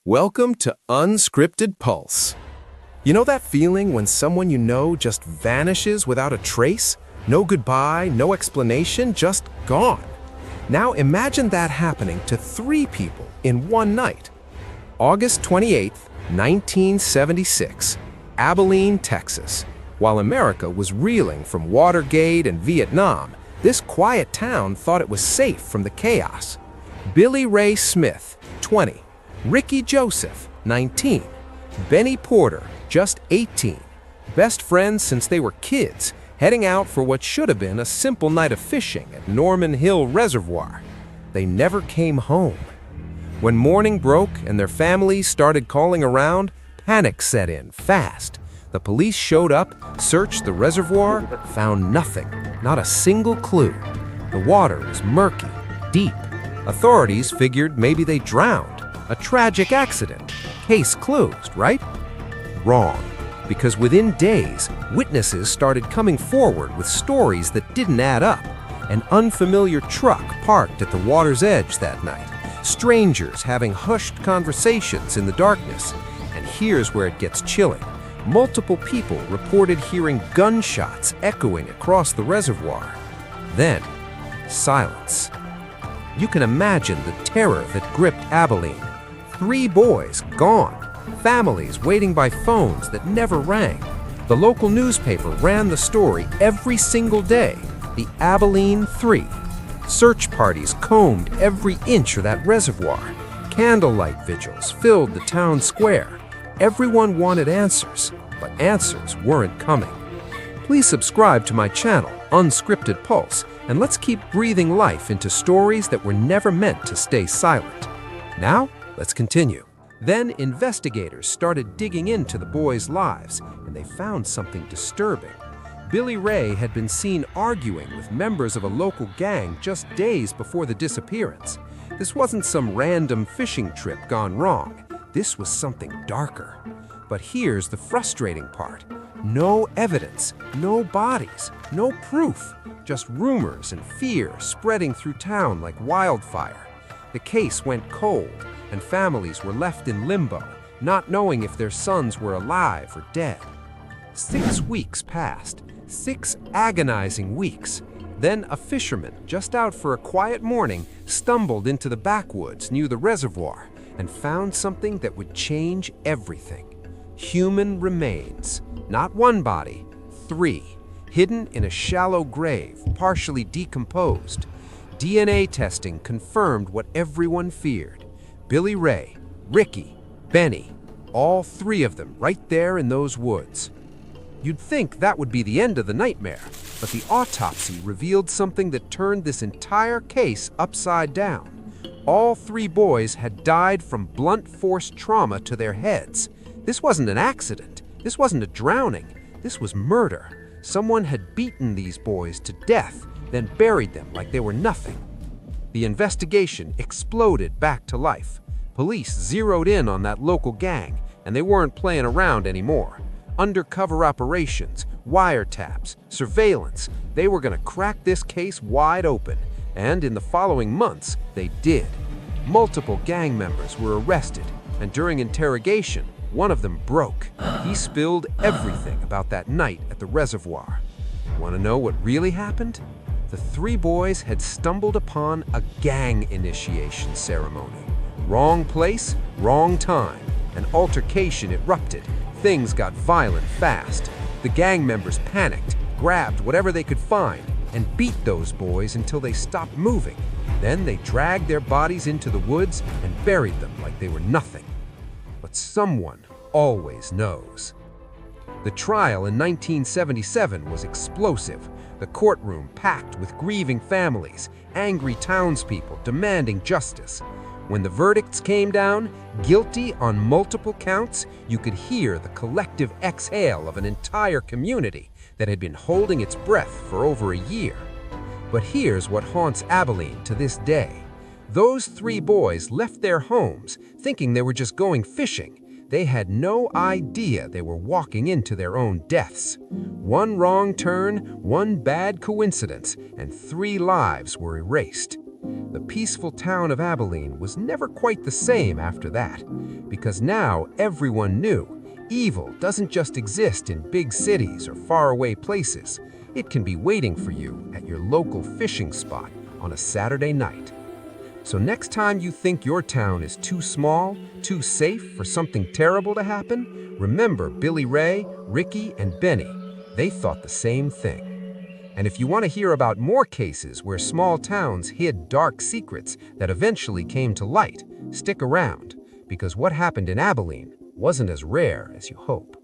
Welcome to Unscripted Pulse. You know that feeling when someone you know just vanishes without a trace? No goodbye, no explanation, just gone. Now imagine that happening to three people in one night. August 28, 1976, Abilene, Texas. While America was reeling from Watergate and Vietnam, this quiet town thought it was safe from the chaos. Billy Ray Smith, 20. Ricky Joseph, 19. Benny Porter, just 18. Best friends since they were kids, heading out for what should have been a simple night of fishing at Norman Hill Reservoir. They never came home. When morning broke and their families started calling around, panic set in fast. The police showed up, searched the reservoir, found nothing, not a single clue. The water was murky, deep. Authorities figured maybe they drowned. A tragic accident. Case closed, right? Wrong. Because within days, witnesses started coming forward with stories that didn't add up. An unfamiliar truck parked at the water's edge that night. Strangers having hushed conversations in the darkness. And here's where it gets chilling. Multiple people reported hearing gunshots echoing across the reservoir. Then, silence. You can imagine the terror that gripped Abilene. 3 boys gone. Families waiting by phones that never rang. The local newspaper ran the story every single day. The Abilene 3. Search parties combed every inch of that reservoir. Candlelight vigils filled the town square. Everyone wanted answers, but answers weren't coming. Please subscribe to my channel, Unscripted Pulse, and let's keep breathing life into stories that were never meant to stay silent. Now, let's continue. Then investigators started digging into the boys' lives, and they found something disturbing. Billy Ray had been seen arguing with members of a local gang just days before the disappearance. This wasn't some random fishing trip gone wrong. This was something darker. But here's the frustrating part. No evidence, no bodies, no proof. Just rumors and fear spreading through town like wildfire. The case went cold, and families were left in limbo, not knowing if their sons were alive or dead. 6 weeks passed, 6 agonizing weeks. Then a fisherman, just out for a quiet morning, stumbled into the backwoods near the reservoir and found something that would change everything. Human remains. Not 1 body, 3, hidden in a shallow grave, partially decomposed. DNA testing confirmed what everyone feared. Billy Ray, Ricky, Benny, all 3 of them right there in those woods. You'd think that would be the end of the nightmare, but the autopsy revealed something that turned this entire case upside down. All 3 boys had died from blunt force trauma to their heads. This wasn't an accident. This wasn't a drowning. This was murder. Someone had beaten these boys to death, then buried them like they were nothing. The investigation exploded back to life. Police zeroed in on that local gang, and they weren't playing around anymore. Undercover operations, wiretaps, surveillance, they were going to crack this case wide open. And in the following months, they did. Multiple gang members were arrested, and during interrogation, one of them broke. He spilled everything about that night at the reservoir. Want to know what really happened? The 3 boys had stumbled upon a gang initiation ceremony. Wrong place, wrong time. An altercation erupted. Things got violent fast. The gang members panicked, grabbed whatever they could find, and beat those boys until they stopped moving. Then they dragged their bodies into the woods and buried them like they were nothing. But someone always knows. The trial in 1977 was explosive. The courtroom packed with grieving families, angry townspeople demanding justice. When the verdicts came down, guilty on multiple counts, you could hear the collective exhale of an entire community that had been holding its breath for over a year. But here's what haunts Abilene to this day. Those 3 boys left their homes thinking they were just going fishing. They had no idea they were walking into their own deaths. 1 wrong turn, 1 bad coincidence, and 3 lives were erased. The peaceful town of Abilene was never quite the same after that, because now everyone knew evil doesn't just exist in big cities or faraway places. It can be waiting for you at your local fishing spot on a Saturday night. So next time you think your town is too small, too safe for something terrible to happen, remember Billy Ray, Ricky, and Benny. They thought the same thing. And if you want to hear about more cases where small towns hid dark secrets that eventually came to light, stick around, because what happened in Abilene wasn't as rare as you hope.